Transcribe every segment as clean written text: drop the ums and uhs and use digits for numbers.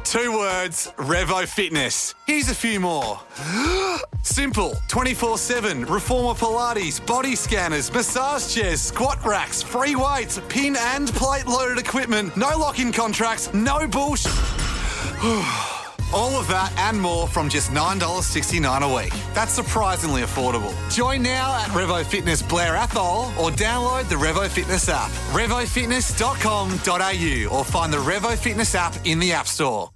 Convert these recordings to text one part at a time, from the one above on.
2 words, Revo Fitness. Here's a few more. Simple, 24/7, Reformer Pilates, body scanners, massage chairs, squat racks, free weights, pin and plate loaded equipment, no lock-in contracts, no bullshit. All of that and more from just $9.69 a week. That's surprisingly affordable. Join now at Revo Fitness Blair Athol or download the Revo Fitness app. RevoFitness.com.au or find the Revo Fitness app in the App Store.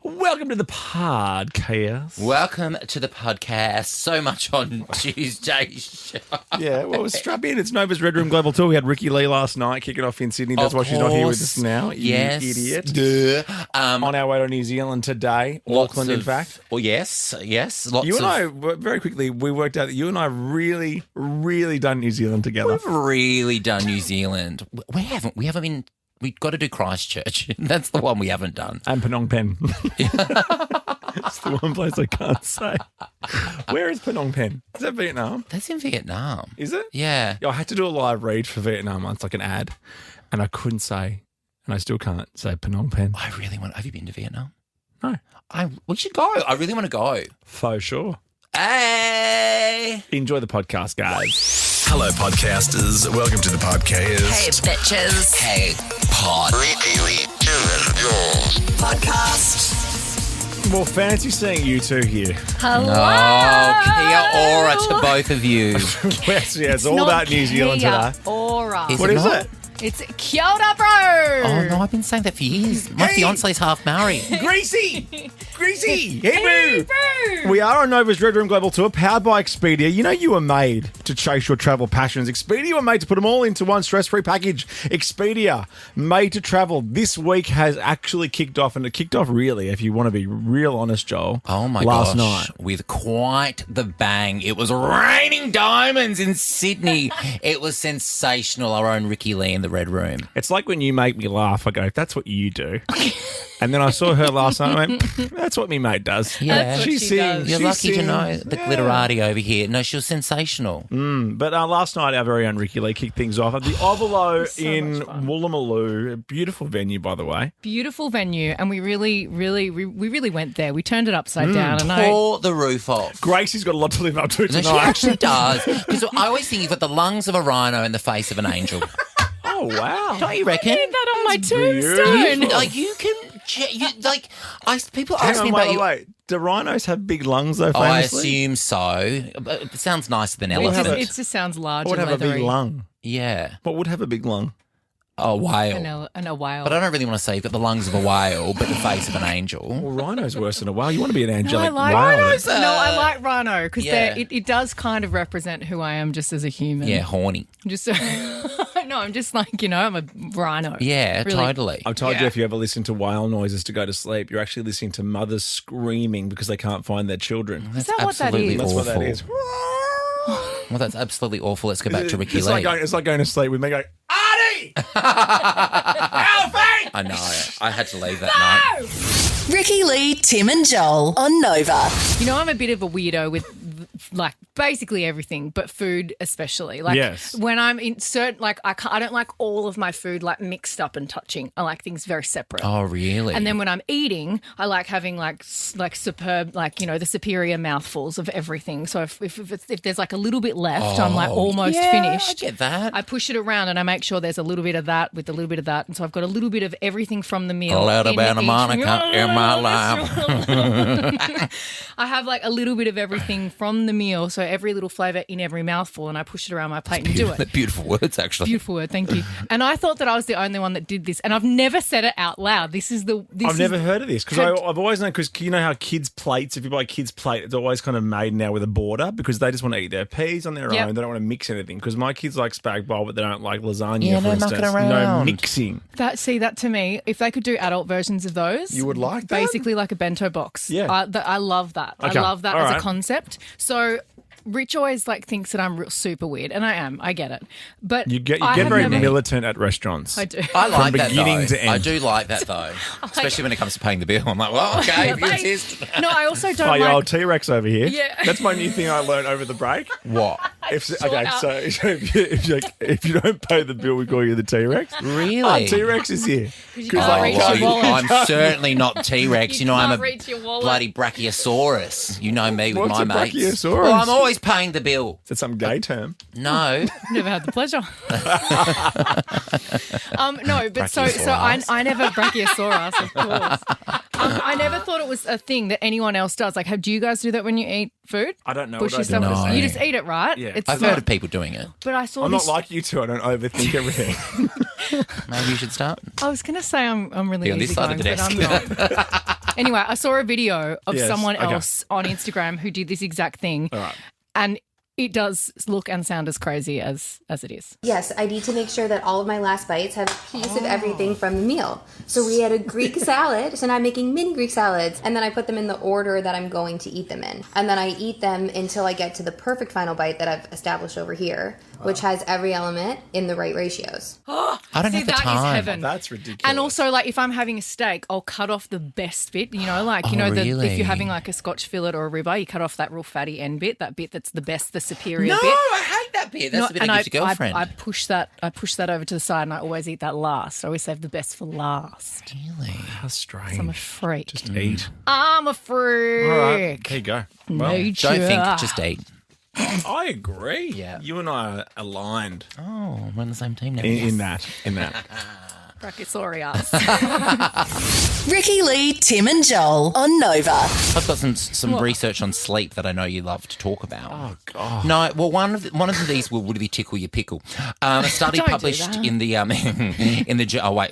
Welcome to the podcast. Welcome to the podcast. So much on Tuesday's show. Yeah, well, strap in. It's Nova's Red Room Global Tour. We had Ricky Lee last night kicking off in Sydney. That's why she's not here with us now. Yes. You idiot. Duh. On our way to New Zealand today. Auckland, in fact. Well, yes. You and I, very quickly, we worked out that you and I really, really done New Zealand together. We've really done New Zealand. We haven't been. We've got to do Christchurch. That's the one we haven't done. And Phnom Penh. It's the one place I can't say. Where is Phnom Penh? Is that Vietnam? That's in Vietnam. Is it? Yeah. I had to do a live read for Vietnam once, like an ad, and I couldn't say, and I still can't say Phnom Penh. I really want. Have you been to Vietnam? No. We should go. I really want to go. For sure. Hey. Enjoy the podcast, guys. Hello, podcasters. Welcome to the podcast. Hey, bitches. Hey, pod. Podcast. Well, fancy seeing you two here. Hello. Oh, Kia ora to both of you. Yes, yeah, it's all not about New Zealand Kia today. Ora. Is What it is not? it? It's Kia ora, bro. Oh, no, I've been saying that for years. My Hey. fiance's half Maori. Greasy! Greasy! Hey, Hey, boo! bro. We are on Nova's Red Room Global Tour, powered by Expedia. You know you were made to chase your travel passions. Expedia were made to put them all into one stress-free package. Expedia, made to travel. This week has actually kicked off, and it kicked off really, if you want to be real honest, Joel. Oh, my last gosh. night. With quite the bang. It was raining diamonds in Sydney. It was sensational. Our own Ricky Lee in the Red Room. It's like when you make me laugh, I go, that's what you do. And then I saw her last night, I went, that's what me mate does. Yeah. That's what She she sings. does. You're she lucky to sings. know the glitterati over here. No, she was sensational. But last night, our very own Ricky Lee kicked things off at the Ovalo in much fun. Woolloomooloo. A beautiful venue, by the way. Beautiful venue, and we really went there. We turned it upside down, and Tore the roof off. Gracie's got a lot to live up to No, tonight. she actually does. Because I always think you've got the lungs of a rhino and the face of an angel. Oh, wow. Don't you reckon? I need that on my beautiful. tombstone. Like you can, people Hang ask on, me about you. wait. Do rhinos have big lungs, though, Oh, I famously? assume so. But it sounds nicer than Well, elephant. have It just sounds large What would and have a leathery. big lung? Yeah. What would have a big lung? A whale. And a whale. But I don't really want to say you've got the lungs of a whale, but the face of an angel. Well, rhino's worse than a whale. You want to be an No, angelic I like whale. rhinos. No, I like rhino because Yeah. it does kind of represent who I am just as a human. Yeah, horny. Just no, I'm just like I'm a rhino. Yeah, Really. totally. I've told you Yeah. if you ever listen to whale noises to go to sleep, you're actually listening to mothers screaming because they can't find their children. Is that what that absolutely is? That's awful. what that is. Well, that's absolutely awful. Let's go back to Ricky it's Lee. It's like going to sleep with me going, Artie! I know. I had to leave that night. Ricky Lee, Tim and Joel on Nova. I'm a bit of a weirdo with like basically everything, but food especially. Like Yes. when I'm in certain, like I don't like all of my food like mixed up and touching. I like things very separate. Oh, really? And then when I'm eating, I like having like superb, like the superior mouthfuls of everything. So if there's like a little bit left, I'm like almost yeah, finished. I get that. I push it around and I make sure there's a little bit of that with a little bit of that, and so I've got a little bit of everything from the meal. A little in bit of each- Monica in my life. I have like a little bit of everything from the meal, so every little flavour in every mouthful, and I push it around my plate and do it. Beautiful words, actually. Beautiful word, thank you. And I thought that I was the only one that did this, and I've never said it out loud. I've never heard of this because I've always known, because you know how kids' plates, if you buy a kid's plate, it's always kind of made now with a border because they just want to eat their peas on their Yep. own. They don't want to mix anything because my kids like spag bowl, but they don't like lasagna, Yeah, for no instance. mucking No around. mixing. That to me, if they could do adult versions of those, You would like that? basically like a bento box. Yeah. I love that. Okay, I love that all as right. a concept. So Rich always like thinks that I'm real super weird, and I am. I get it, but You get I have very never- militant at restaurants. I do. I like From that beginning though. to end. I do like that though, especially when it comes to paying the bill. I'm like, well, okay, if you insist. No, I also don't Oh, your like. old T-Rex over here. Yeah. That's my new thing I learned over the break. What? if you don't pay the bill, we call you the T-Rex. Really? T-Rex is here. You can't reach well, your wallet. I'm certainly not T-Rex. You know, I'm can't a reach your wallet. bloody Brachiosaurus. You know me with What's my a mates. Brachiosaurus? Well, I'm always paying the bill. Is that some gay term? No. Never had the pleasure. No, but so I never Brachiosaurus, of course. I never thought it was a thing that anyone else does. Like, do you guys do that when you eat food? I don't know Push what I do. yourself. No. You just eat it, right? Yeah. It's I've not- heard of people doing it. But I saw I'm this. not like you two. I don't overthink everything. Maybe you should start. I was going to say I'm really Be on this side of the easygoing, but I'm not. Anyway, I saw a video of Yes, someone okay. else on Instagram who did this exact thing. All right. And it does look and sound as crazy as it is. Yes, I need to make sure that all of my last bites have a piece of everything from the meal. So we had a Greek salad, so now I'm making mini Greek salads, and then I put them in the order that I'm going to eat them in. And then I eat them until I get to the perfect final bite that I've established over here, which has every element in the right ratios. I don't See, have the that is time. heaven. That's ridiculous. And also, like, if I'm having a steak, I'll cut off the best bit. You know, like, Oh, really? if you're having like a Scotch fillet or a ribeye, you cut off that real fatty end bit, that bit that's the best, the superior No, bit. I hate that bit. That's the bit I give to girlfriend. I push that over to the side, and I always eat that last. I always save the best for last. Really? How strange. I'm a freak. Just eat. I'm a freak. All right. There you go. Well, Nature. Don't think, just eat. I agree. Yeah. You and I are aligned Oh, we're on the same team now. in that. Brachiosaurus. Ricky Lee, Tim and Joel on Nova. I've got some research on sleep that I know you love to talk about. Oh God! No, well, one of these will really tickle your pickle. A study Don't do published that. in the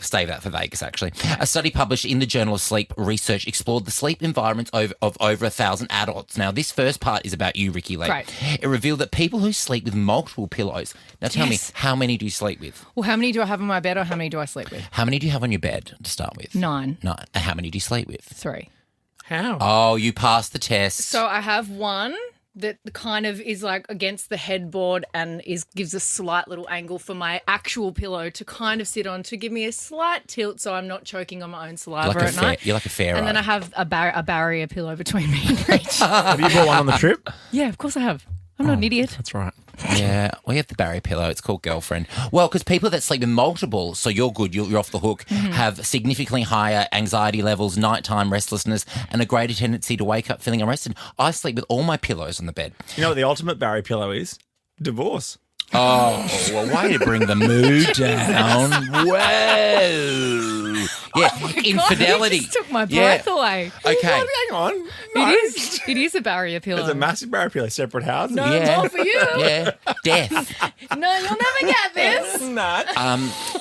save that for Vegas actually. A study published in the Journal of Sleep Research explored the sleep environments of over 1,000 adults. Now, this first part is about you, Ricky Lee. Great. It revealed that people who sleep with multiple pillows. Now, tell me, Yes. how many do you sleep with? Well, how many do I have in my bed, or how many do I sleep with? How many do you have on your bed to start with? 9. 9. And how many do you sleep with? 3. How? Oh, you passed the test. So I have one that kind of is like against the headboard and gives a slight little angle for my actual pillow to kind of sit on to give me a slight tilt so I'm not choking on my own saliva at night. You're like a pharaoh. And then I have a barrier pillow between me and Rach. Have you bought one on the trip? Yeah, of course I have. I'm not an idiot. That's right. Yeah, we have the Barry pillow. It's called Girlfriend. Well, because people that sleep in multiple, so you're good, you're off the hook, have significantly higher anxiety levels, nighttime restlessness, and a greater tendency to wake up feeling arrested. I sleep with all my pillows on the bed. You know what the ultimate Barry pillow is? Divorce. Oh, well, way to bring the mood down. Whoa. Yeah, infidelity. You just took my Yeah. breath away. Okay. Hang on. It is a barrier pillow. It's a massive Barry pillow, separate houses. No, Yeah. more for you. Yeah, death. No, you'll never get this. Nah.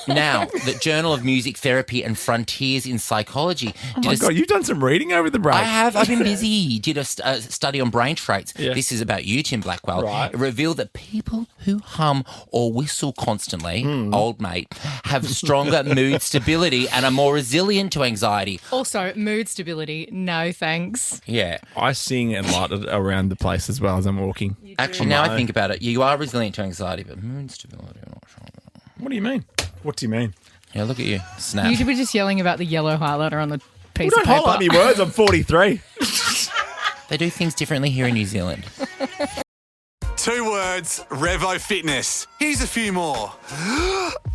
Now, the Journal of Music Therapy and Frontiers in Psychology Oh my God, you've done some reading over the break. I have. I've been busy. Did a study on brain traits. Yeah. This is about you, Tim Blackwell. Right. It revealed that people who hum or whistle constantly, old mate, have stronger mood stability and are more resilient to anxiety. Also, mood stability. No thanks. Yeah. I sing and light it around the place as well as I'm walking. Actually, now I think about it, you are resilient to anxiety, but mood stability, I'm not sure about that. What do you mean? What do you mean? Yeah, look at you. Snap. You were just yelling about the yellow highlighter on the piece Don't of paper. highlight me words. I'm 43. They do things differently here in New Zealand. 2 words, Revo Fitness. Here's a few more.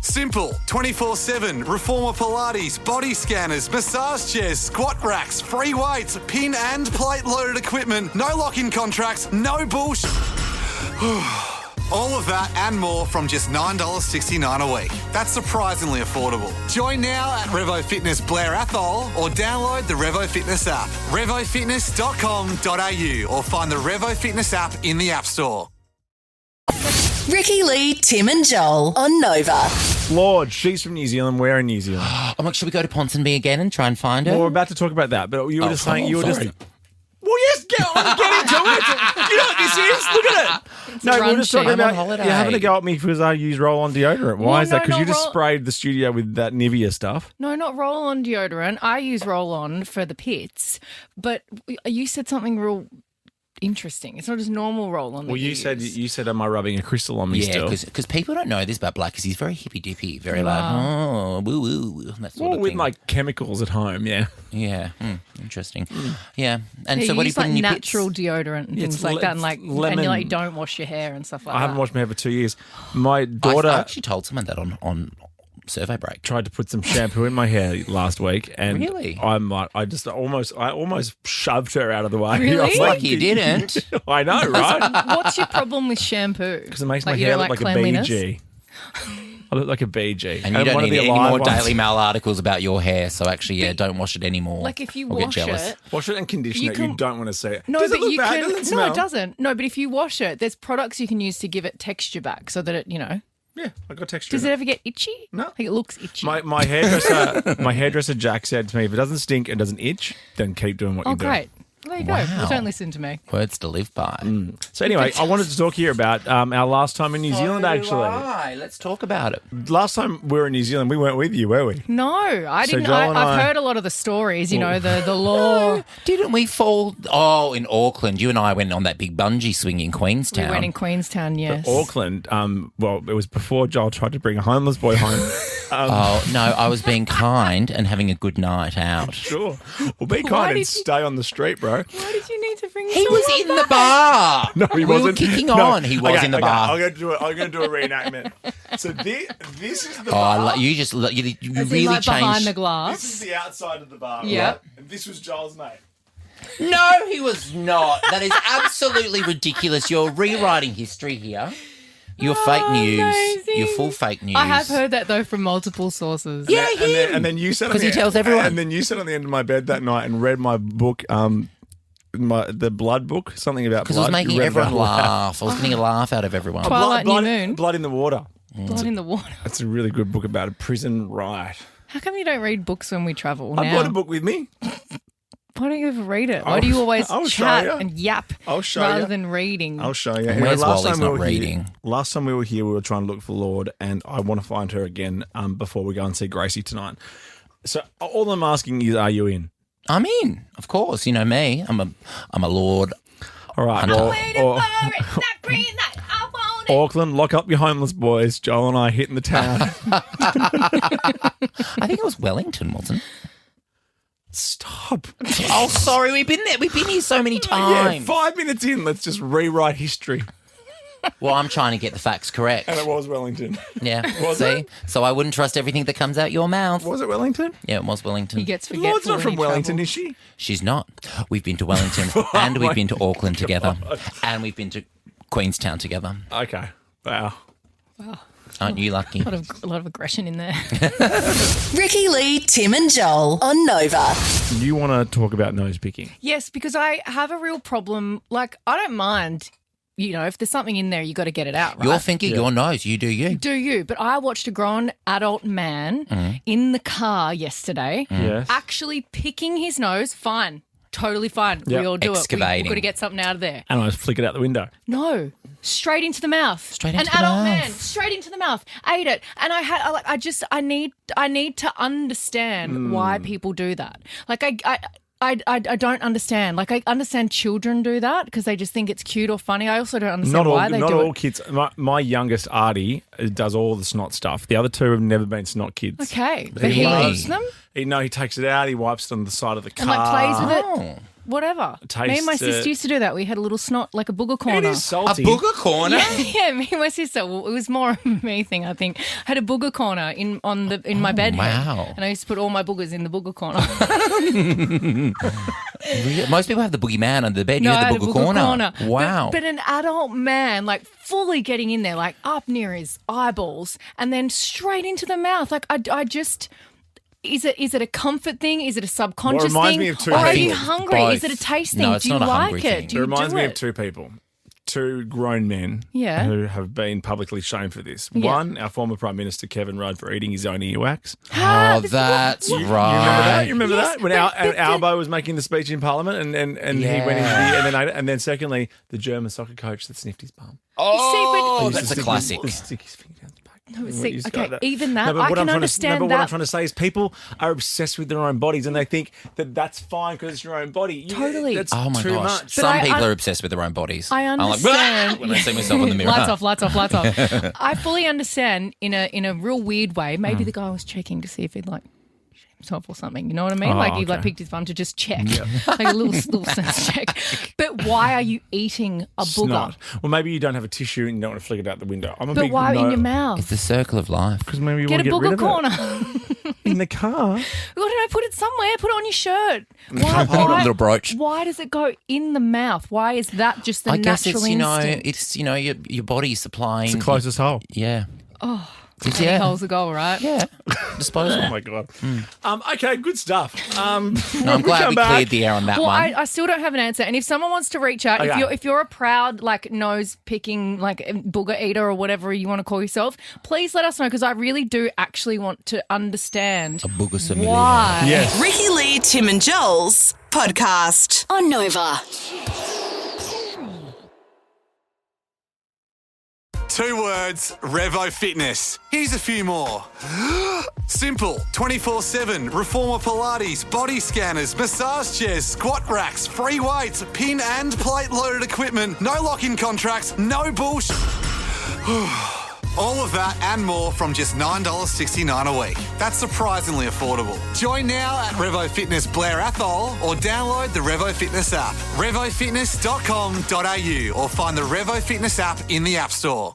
Simple, 24/7, Reformer Pilates, body scanners, massage chairs, squat racks, free weights, pin and plate loaded equipment, no lock-in contracts, no bullshit. All of that and more from just $9.69 a week. That's surprisingly affordable. Join now at Revo Fitness Blair Athol or download the Revo Fitness app. RevoFitness.com.au or find the Revo Fitness app in the App Store. Ricky Lee, Tim and Joel on Nova. Lord, she's from New Zealand. We're in New Zealand. Oh, my, should we go to Ponsonby again and try and find her? Well, we're about to talk about that, but you were just saying you were sorry. just. Well, yes, get into it. You know what this is? Look at it. No, run we're just talking sheet. I'm on about holiday. you're having a go at me because I use roll-on deodorant. Why Well, is that? no, Because you no, just roll- sprayed the studio with that Nivea stuff. No, not roll-on deodorant. I use roll-on for the pits. But you said something real interesting. It's not just normal roll-on. Well, you said, am I rubbing a crystal on me Yeah, still? because people don't know this about Black because he's very hippy-dippy, very like, oh, woo-woo, that sort of with thing. like chemicals at home, yeah. Yeah, interesting. Yeah, and Yeah, so what do you use put like in your natural pits? deodorant and things it's like that, and like, lemon. and you like don't wash your hair and stuff like that. I haven't washed my hair for 2 years. My daughter I actually told someone that on survey break. tried to put some shampoo in my hair last week, and Really? I'm like, I almost shoved her out of the way. Really? I was Like you didn't. I know, right? What's your problem with shampoo? Because it makes Like, my you hair don't look like cleanliness? a BG. I look like a BG. And you don't one of need the any alive more ones. Daily Mail articles about your hair. So actually, yeah, don't wash it anymore. Like if you I'll get wash jealous. it. Wash it and condition You it. You can- don't want to see it. No, Does but it look you bad? can. Does it No, smell? it doesn't. No, but if you wash it, there's products you can use to give it texture back, so that it, Yeah, I got texture. Does in it ever get itchy? No. Like it looks itchy. My hairdresser Jack said to me, if it doesn't stink and doesn't itch, then keep doing what Oh, you're doing. great. Well, there you go. Wow. Well, don't listen to me. Words to live by. So anyway, I wanted to talk here about our last time in New Zealand, actually. Let's talk about it. Last time we were in New Zealand, we weren't with you, were we? No, I So didn't. Joel and I've I- heard a lot of the stories, the law. Didn't we fall? Oh, in Auckland, you and I went on that big bungee swing in We Queenstown. went in Queenstown, yes. Auckland, well, it was before Joel tried to bring a homeless boy home. Oh no, I was being kind and having a good night out. Sure. Well, be Why kind and did you- stay on the street, bro. Why did you need to bring He someone was in back? the bar. No, he we wasn't. were kicking No. on. He was Okay, in the okay, bar. I'm going to do a reenactment. So this is the Oh, bar. you As in, really like, behind changed. the This glass. is the outside of the bar. Yeah. right? And this was Joel's mate. No, he was not. That is absolutely ridiculous. You're rewriting history here. You're fake news. amazing. You're full fake news. I have heard that though from multiple sources. Yeah, And then you sat on 'Cause he the- tells everyone. And then you sat on the end of my bed that night and read my book, the blood book, something about because blood. I was making You read everyone about blood. laugh. I was getting a laugh out of everyone. Twilight blood, New Moon. Blood in the Water. Blood in the water. That's a really good book about a prison riot. How come you don't read books when we travel I now? brought a book with me. Why don't you ever read it? Why I'll- do you always I'll show chat you. and yap I'll show rather you. than reading? I'll show you. And where's last Wally's time we not were reading? Here, last time we were here, we were trying to look for Lord, and I want to find her again before we go and see Gracie tonight. So all I'm asking is, are you in? I'm in, of course. You know me. I'm a lord. All right. I'm Well, Waiting for it, that green light, I want it. Auckland, lock up your homeless boys. Joel and I hitting the town. I think it was Wellington, wasn't it? Stop. Oh, sorry. We've been there. We've been here so many Yeah, times. 5 minutes in, let's just rewrite history. Well, I'm trying to get the facts correct. And it was Wellington. Yeah. Was See? it? So I wouldn't trust everything that comes out your mouth. Was it Wellington? Yeah, it was Wellington. He gets forgetful. Lord's not when from he Wellington, travels. is she? She's not. We've been to Wellington and we've been to Auckland together. And we've been to Queenstown together. Okay. Wow. Aren't you lucky? A lot of aggression in there. Ricky Lee, Tim and Joel on Nova. You want to talk about nose picking? Yes, because I have a real problem. Like, I don't mind, if there's something in there, you got to get it out, right? Your finger, your nose. You do you. Do you? But I watched a grown adult man in the car yesterday Yes. actually picking his nose. Fine. Totally fine. Yep. We all do it. Excavating. We've got to get something out of there. And I just flick it out the window. No, straight into the mouth. Straight into An the adult mouth. man, straight into the mouth. Ate it, and I need to understand why people do that. Like I don't understand. Like I understand children do that because they just think it's cute or funny. I also don't understand why they not do all it. kids. My youngest Artie does all the snot stuff. The other two have never been snot kids. Okay, but he Really? eats them He takes it out. He wipes it on the side of the car. and like plays with it. Oh. Whatever. Me and my Tastes sister it. used to do that. We had a little snot, like a booger It corner. is A salty. booger corner? Yeah, me and my sister. Well, it was more a me thing, I think. I had a booger corner in my bed head, wow. and I used to put all my boogers in the booger corner. Really? Most people have the boogeyman under the bed. No, you I have had the a booger corner. Wow. But an adult man, like fully getting in there, like up near his eyeballs, and then straight into the mouth. Like I just. Is it a comfort thing? Is it a subconscious Well, it reminds thing? me of two or are things. you hungry? Both. Is it a taste No, thing? it's Do you not a like hungry it? thing. Do It you reminds do me it? of two people. Two grown men Yeah. who have been publicly shamed for this. Yeah. One, our former Prime Minister Kevin Rudd for eating his own earwax. Oh, that's right. You remember that? You remember Yes, that? When but Albo was making the speech in Parliament and he went into and then ate it. And then secondly, the German soccer coach that sniffed his bum. Oh, You see, that's a classic. Stick his finger down the back. No, What see, you okay, got. even that, No, but I what can I'm understand What that. I'm trying to say is people are obsessed with their own bodies and they think that that's fine because it's your own body. Totally. That's Oh my too gosh. much. Some I people un- are obsessed with their own bodies. I I'm like, understand. when I see myself in the mirror. Lights off, lights off, lights off. I fully understand in a real weird way. Maybe the guy was checking to see if he'd like shit himself or something. You know what I mean? Oh, Like he like okay. picked his bum to just check, like a little sense check. But why are you eating a booger? Snot. Well, maybe you don't have a tissue and you don't want to flick it out the window. I'm a But big why no. in your mouth? It's the circle of life. Because maybe you Get want a to get rid booger of corner. it in the car. Why don't I put it somewhere? Put it on your shirt. Hold on, little brooch. Why does it go in the mouth? Why is that just the I guess natural it's, instinct? it's your body supplying. It's the closest hole. Yeah. Many holes a goal, right? Yeah. Disposable. Oh my god. Okay, good stuff. No, I'm glad we cleared the air on that Well, one. I still don't have an answer. And if someone wants to reach out, Okay. if you're a proud like nose picking like booger eater or whatever you want to call yourself, please let us know because I really do actually want to understand A booger sommelier. why. Yes. Ricky Lee, Tim and Joel's podcast on Nova. 2 words, Revo Fitness. Here's a few more. Simple, 24/7, Reformer Pilates, body scanners, massage chairs, squat racks, free weights, pin and plate loaded equipment, no lock-in contracts, no bullshit. All of that and more from just $9.69 a week. That's surprisingly affordable. Join now at Revo Fitness Blair Athol or download the Revo Fitness app. RevoFitness.com.au or find the Revo Fitness app in the App Store.